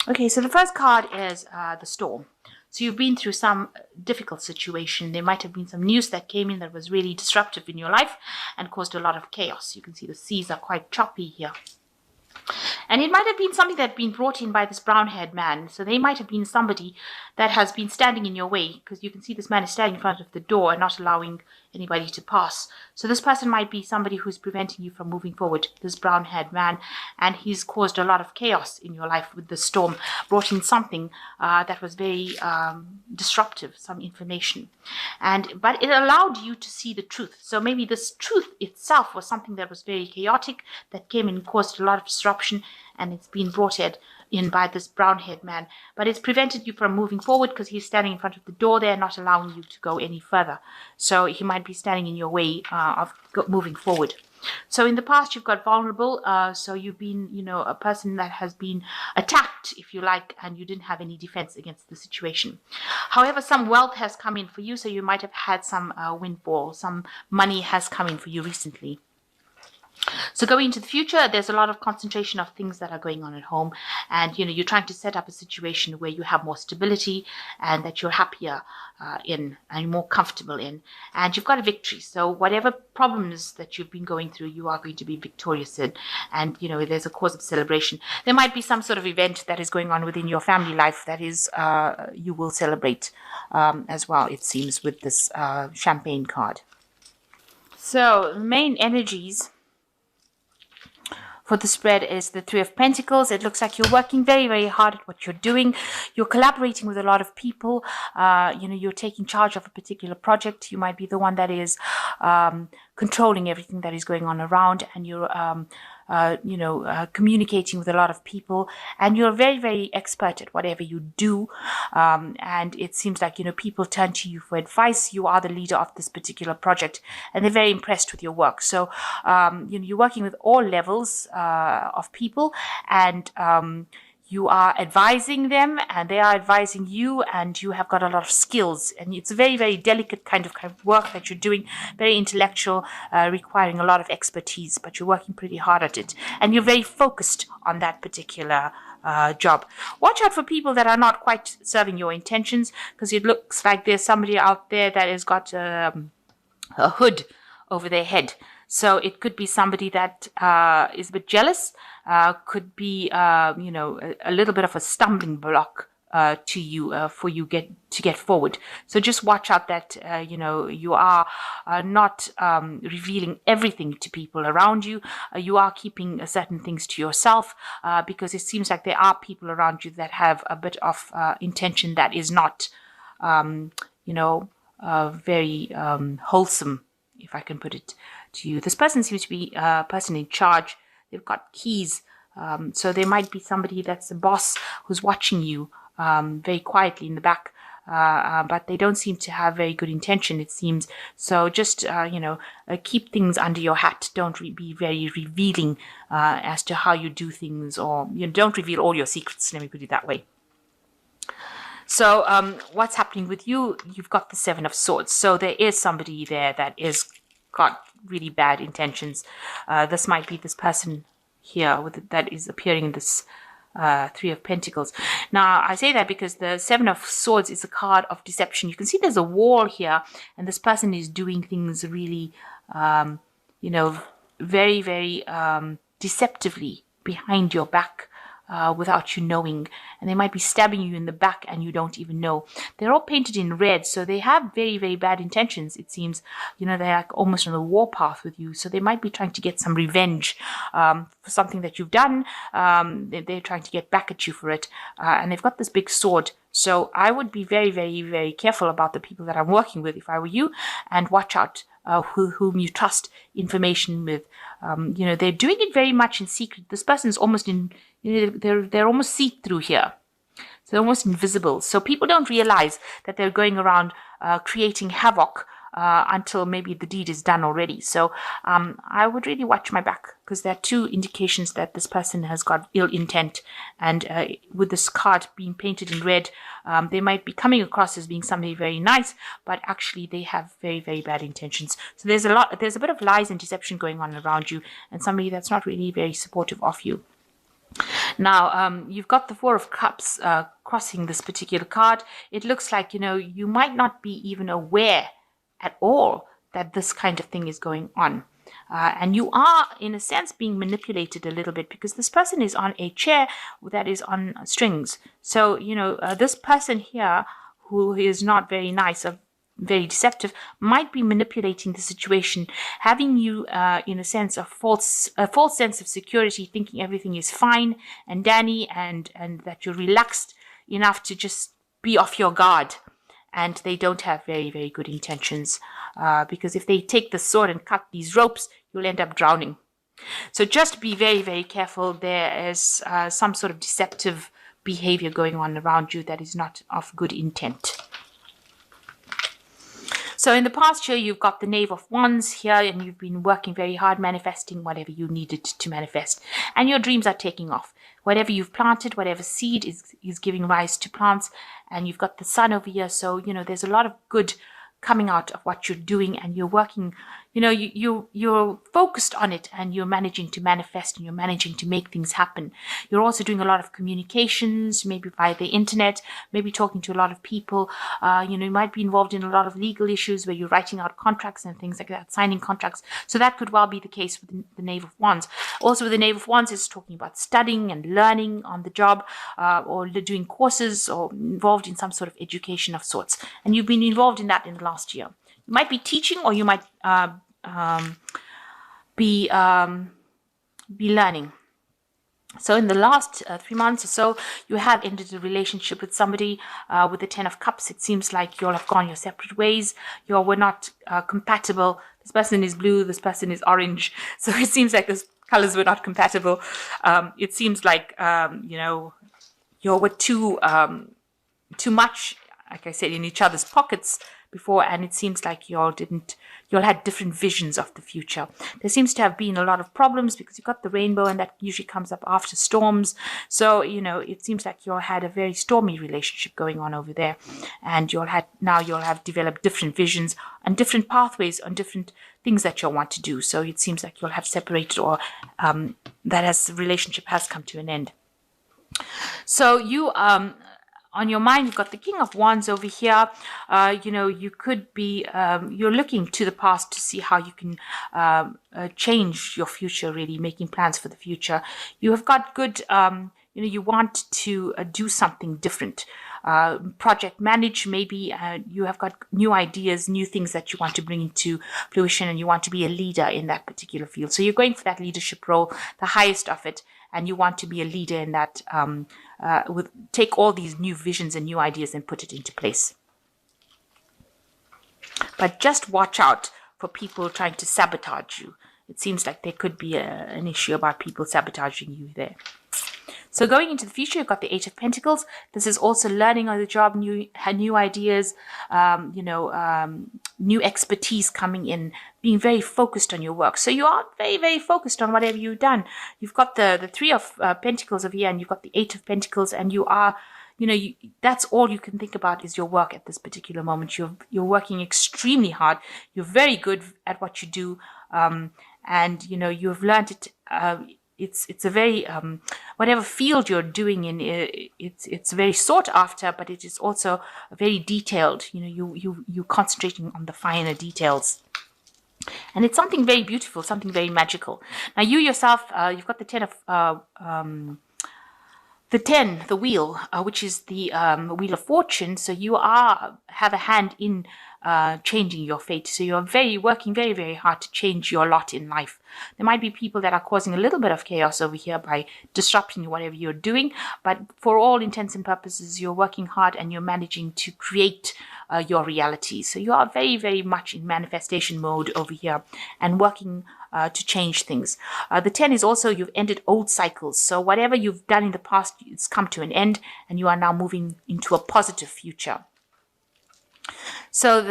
Okay, so the first card is the storm. So you've been through some difficult situation. There might have been some news that came in that was really disruptive in your life and caused a lot of chaos. You can see the seas are quite choppy here. And it might have been something that had been brought in by this brown-haired man. So they might have been somebody that has been standing in your way, because you can see this man is standing in front of the door and not allowing anybody to pass. So this person might be somebody who's preventing you from moving forward, this brown-haired man, and he's caused a lot of chaos in your life with the storm, brought in something that was very disruptive, some information. But it allowed you to see the truth. So maybe this truth itself was something that was very chaotic, that came and caused a lot of disruption, and it's been brought in by this brown-haired man. But it's prevented you from moving forward because he's standing in front of the door there, not allowing you to go any further. So he might be standing in your way of moving forward. So in the past, you've got vulnerable. So you've been, a person that has been attacked, if you like, and you didn't have any defense against the situation. However, some wealth has come in for you. So you might have had some windfall. Some money has come in for you recently. So going into the future, there's a lot of concentration of things that are going on at home. And, you're trying to set up a situation where you have more stability and that you're happier in and more comfortable in. And you've got a victory. So whatever problems that you've been going through, you are going to be victorious in. And, there's a cause of celebration. There might be some sort of event that is going on within your family life that is you will celebrate as well, it seems, with this champagne card. So the main energies for the spread is the Three of Pentacles. It looks like you're working very, very hard at what you're doing. You're collaborating with a lot of people. You're taking charge of a particular project. You might be the one that is controlling everything that is going on around, and you're communicating with a lot of people, and you're very, very expert at whatever you do. And it seems like, people turn to you for advice. You are the leader of this particular project, and they're very impressed with your work. So, you're working with all levels of people, and you are advising them and they are advising you, and you have got a lot of skills, and it's a very, very delicate kind of work that you're doing, very intellectual, requiring a lot of expertise, but you're working pretty hard at it, and you're very focused on that particular job. Watch out for people that are not quite serving your intentions, because it looks like there's somebody out there that has got a hood over their head. So it could be somebody that is a bit jealous, could be, a little bit of a stumbling block to you for you to get forward. So just watch out that, you are not revealing everything to people around you. You are keeping certain things to yourself because it seems like there are people around you that have a bit of intention that is not, very wholesome, if I can put it to you. This person seems to be a person in charge. They've got keys. So there might be somebody that's a boss who's watching you very quietly in the back. But they don't seem to have very good intention, it seems. So just, keep things under your hat. Don't be very revealing as to how you do things, or don't reveal all your secrets. Let me put it that way. So what's happening with you? You've got the Seven of Swords. So there is somebody there that is got really bad intentions. This might be this person here that is appearing in this Three of Pentacles. Now, I say that because the Seven of Swords is a card of deception. You can see there's a wall here, and this person is doing things really, very, very deceptively behind your back. Without you knowing, and they might be stabbing you in the back and you don't even know. They're all painted in red, so they have very, very bad intentions, it seems. They're like almost on the warpath with you, so they might be trying to get some revenge for something that you've done. They're trying to get back at you for it, and they've got this big sword. So I would be very, very, very careful about the people that I'm working with if I were you, and watch out whom you trust information with. They're doing it very much in secret. This person's almost in, they're almost see-through here. So they're almost invisible. So people don't realize that they're going around creating havoc until maybe the deed is done already. So I would really watch my back, because there are two indications that this person has got ill intent. And with this card being painted in red, they might be coming across as being somebody very nice, but actually they have very, very bad intentions. So there's a bit of lies and deception going on around you, and somebody that's not really very supportive of you. Now, you've got the Four of Cups crossing this particular card. It looks like, you might not be even aware at all that this kind of thing is going on. And you are, in a sense, being manipulated a little bit because this person is on a chair that is on strings. So, this person here who is not very nice, very deceptive, might be manipulating the situation, having you in a sense of a false sense of security, thinking everything is fine and dandy, and that you're relaxed enough to just be off your guard. And they don't have very, very good intentions, because if they take the sword and cut these ropes, you'll end up drowning. So just be very, very careful. There is some sort of deceptive behavior going on around you that is not of good intent. So in the past year, you've got the Knave of Wands here, and you've been working very hard, manifesting whatever you needed to manifest. And your dreams are taking off. Whatever you've planted, whatever seed is giving rise to plants. And you've got the sun over here. So, there's a lot of good coming out of what you're doing, and you're working, you're focused on it, and you're managing to manifest, and you're managing to make things happen. You're also doing a lot of communications, maybe via the internet, maybe talking to a lot of people. You might be involved in a lot of legal issues where you're writing out contracts and things like that, signing contracts. So that could well be the case with the Knave of Wands. Also with the Knave of Wands, it's talking about studying and learning on the job, or doing courses, or involved in some sort of education of sorts. And you've been involved in that in the last year. You might be teaching, or you might be learning. So in the last 3 months or so, you have ended a relationship with somebody. With the Ten of Cups, it seems like you all have gone your separate ways. You all were not compatible. This person is blue, this person is orange. So it seems like those colors were not compatible. It seems like, you all were too much, like I said, in each other's pockets before, and it seems like you all had different visions of the future. There seems to have been a lot of problems because you've got the rainbow, and that usually comes up after storms. So, it seems like you all had a very stormy relationship going on over there, and you'll have developed different visions and different pathways on different things that you'll want to do. So it seems like you'll have separated, or that relationship has come to an end. So you on your mind, you've got the King of Wands over here. You could be, you're looking to the past to see how you can change your future, really making plans for the future. You have got good, you want to do something different. Project manage, maybe you have got new ideas, new things that you want to bring into fruition, and you want to be a leader in that particular field. So you're going for that leadership role, the highest of it, and you want to be a leader in that, take all these new visions and new ideas and put it into place. But just watch out for people trying to sabotage you. It seems like there could be an issue about people sabotaging you there. So going into the future, you've got the Eight of Pentacles. This is also learning on the job, new ideas, new expertise coming in, being very focused on your work. So you are very, very focused on whatever you've done. You've got the Three of Pentacles over here, and you've got the Eight of Pentacles, and you are, that's all you can think about is your work at this particular moment. You're working extremely hard. You're very good at what you do, and you've learned it. It's a very whatever field you're doing in, it's very sought after, but it is also very detailed. You're concentrating on the finer details, and it's something very beautiful, something very magical. Now you yourself, you've got the the wheel, which is the Wheel of Fortune. So you have a hand in changing your fate. So you're working very, very hard to change your lot in life. There might be people that are causing a little bit of chaos over here by disrupting whatever you're doing, but for all intents and purposes, you're working hard and you're managing to create your reality. So you are very, very much in manifestation mode over here and working to change things. The 10 is also, you've ended old cycles. So whatever you've done in the past, it's come to an end, and you are now moving into a positive future. So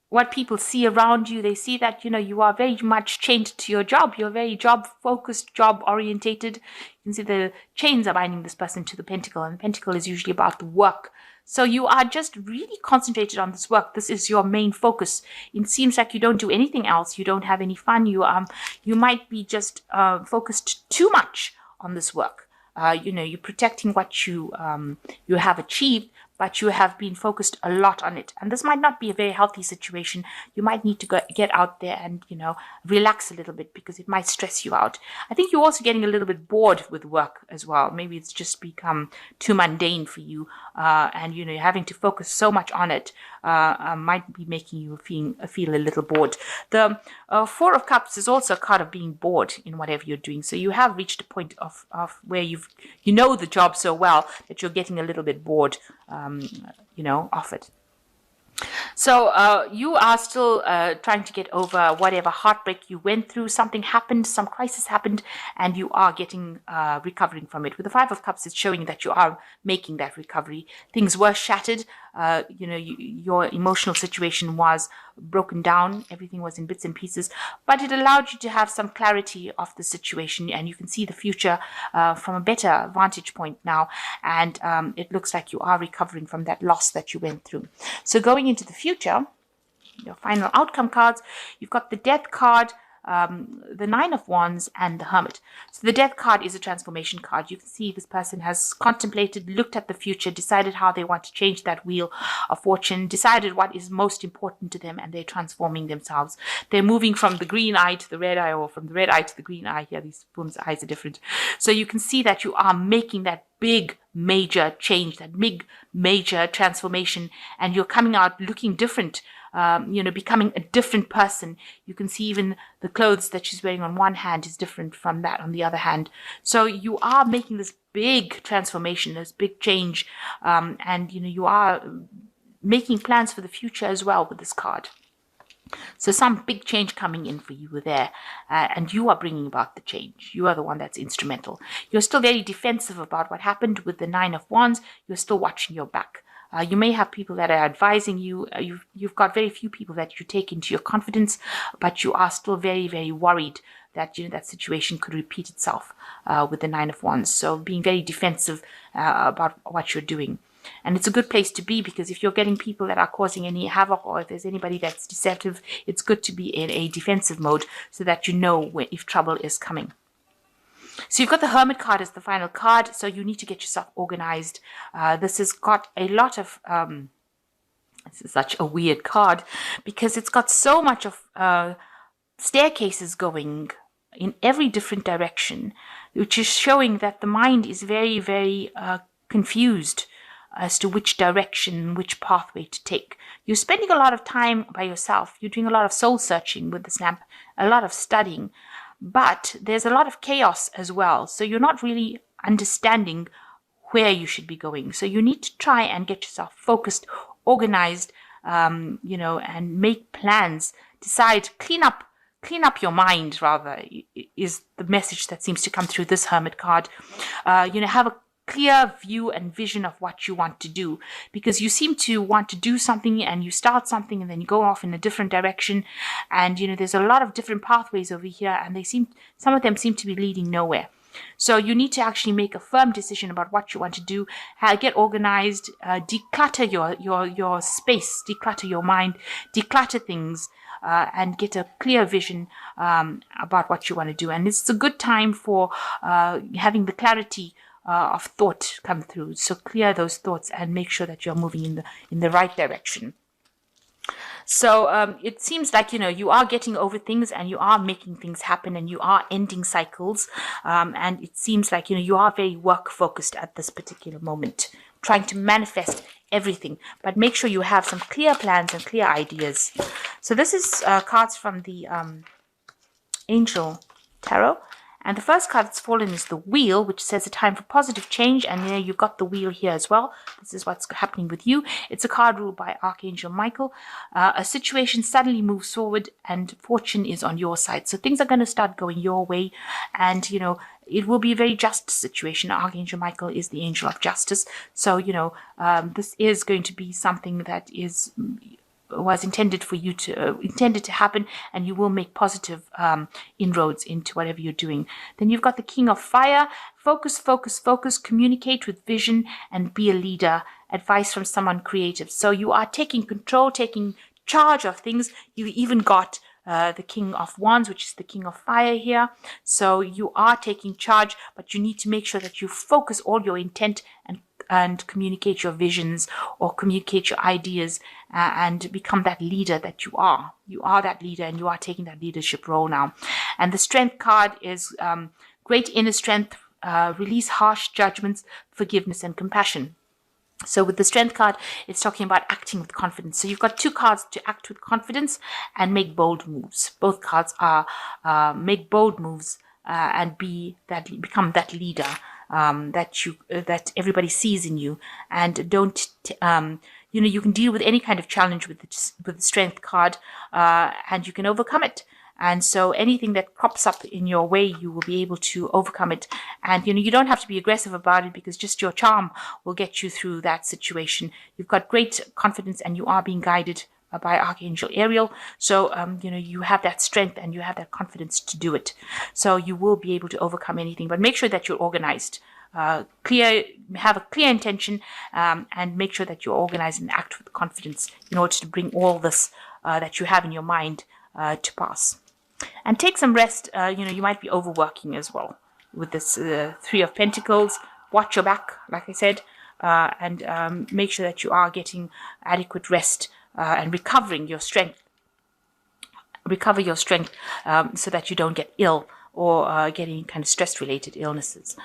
what people see around you, they see that, you are very much chained to your job. You're very job-focused, job-orientated. You can see the chains are binding this person to the pentacle, and the pentacle is usually about the work. So you are just really concentrated on this work. This is your main focus. It seems like you don't do anything else. You don't have any fun. You might be just focused too much on this work. You're protecting what you have achieved, but you have been focused a lot on it. And this might not be a very healthy situation. You might need to get out there and, relax a little bit, because it might stress you out. I think you're also getting a little bit bored with work as well. Maybe it's just become too mundane for you. And, you're having to focus so much on it might be making you feel a little bored. The Four of Cups is also a card of being bored in whatever you're doing. So you have reached a point of where you know the job so well that you're getting a little bit bored, of it. So you are still trying to get over whatever heartbreak you went through. Something happened, some crisis happened, and you are getting recovering from it. With the Five of Cups, it's showing that you are making that recovery. Things were shattered. Your emotional situation was broken down. Everything was in bits and pieces, but it allowed you to have some clarity of the situation, and you can see the future from a better vantage point now. And it looks like you are recovering from that loss that you went through. So going into the future, your final outcome cards, you've got the Death card, the Nine of Wands, and the Hermit. So the Death card is a transformation card. You can see this person has contemplated, looked at the future, decided how they want to change that wheel of fortune, decided what is most important to them, and they're transforming themselves. They're moving from the green eye to the red eye, or from the red eye to the green eye. Here, these women's eyes are different. So you can see that you are making that big major change, that big major transformation, and you're coming out looking different, becoming a different person. You can see even the clothes that she's wearing on one hand is different from that on the other hand. So you are making this big transformation, this big change, and you are making plans for the future as well with this card. So some big change coming in for you there, and you are bringing about the change. You are the one that's instrumental. You're still very defensive about what happened with the Nine of Wands. You're still watching your back. You may have people that are advising you. You've got very few people that you take into your confidence, but you are still very, very worried that that situation could repeat itself with the Nine of Wands. So being very defensive about what you're doing. And it's a good place to be, because if you're getting people that are causing any havoc, or if there's anybody that's deceptive, it's good to be in a defensive mode so that you know if trouble is coming. So you've got the Hermit card as the final card, so you need to get yourself organized. This has got a lot of, this is such a weird card, because it's got so much of staircases going in every different direction, which is showing that the mind is very, very confused as to which direction, which pathway to take. You're spending a lot of time by yourself. You're doing a lot of soul searching with this lamp, a lot of studying, but there's a lot of chaos as well. So you're not really understanding where you should be going. So you need to try and get yourself focused, organized, and make plans, decide, clean up your mind, rather, is the message that seems to come through this Hermit card. Have a clear view and vision of what you want to do, because you seem to want to do something and you start something and then you go off in a different direction, and there's a lot of different pathways over here, and some of them seem to be leading nowhere. So you need to actually make a firm decision about what you want to do, get organized, declutter your space, declutter your mind, declutter things, and get a clear vision about what you want to do. And it's a good time for having the clarity of thought come through. So clear those thoughts and make sure that you're moving in the right direction. So it seems like you are getting over things, and you are making things happen, and you are ending cycles, and it seems like you are very work focused at this particular moment, trying to manifest everything, but make sure you have some clear plans and clear ideas. So this is cards from the Angel Tarot. And the first card that's fallen is the Wheel, which says a time for positive change. And there you've got the Wheel here as well. This is what's happening with you. It's a card ruled by Archangel Michael. A situation suddenly moves forward and fortune is on your side. So things are going to start going your way. And, it will be a very just situation. Archangel Michael is the angel of justice. So, this is going to be something that was intended to happen, and you will make positive inroads into whatever you're doing. Then you've got the King of Fire. Focus, focus, focus, communicate with vision, and be a leader. Advice from someone creative. So you are taking control, taking charge of things. You even got the King of Wands, which is the King of Fire here. So you are taking charge, but you need to make sure that you focus all your intent and communicate your visions or communicate your ideas and become that leader that you are. You are that leader, and you are taking that leadership role now. And the Strength card is great inner strength, release harsh judgments, forgiveness, and compassion. So with the Strength card, it's talking about acting with confidence. So you've got two cards to act with confidence and make bold moves. Both cards are make bold moves and become that leader that everybody sees in you. And don't you can deal with any kind of challenge with the Strength card, and you can overcome it. And so anything that crops up in your way, you will be able to overcome it. And, you don't have to be aggressive about it, because just your charm will get you through that situation. You've got great confidence, and you are being guided by Archangel Ariel. So, you have that strength and you have that confidence to do it. So you will be able to overcome anything, but make sure that you're organized. Have a clear intention, and make sure that you're organized and act with confidence in order to bring all this that you have in your mind to pass. And take some rest. You might be overworking as well with this Three of Pentacles. Watch your back, like I said, and make sure that you are getting adequate rest and recovering your strength. Recover your strength so that you don't get ill or get any kind of stress-related illnesses.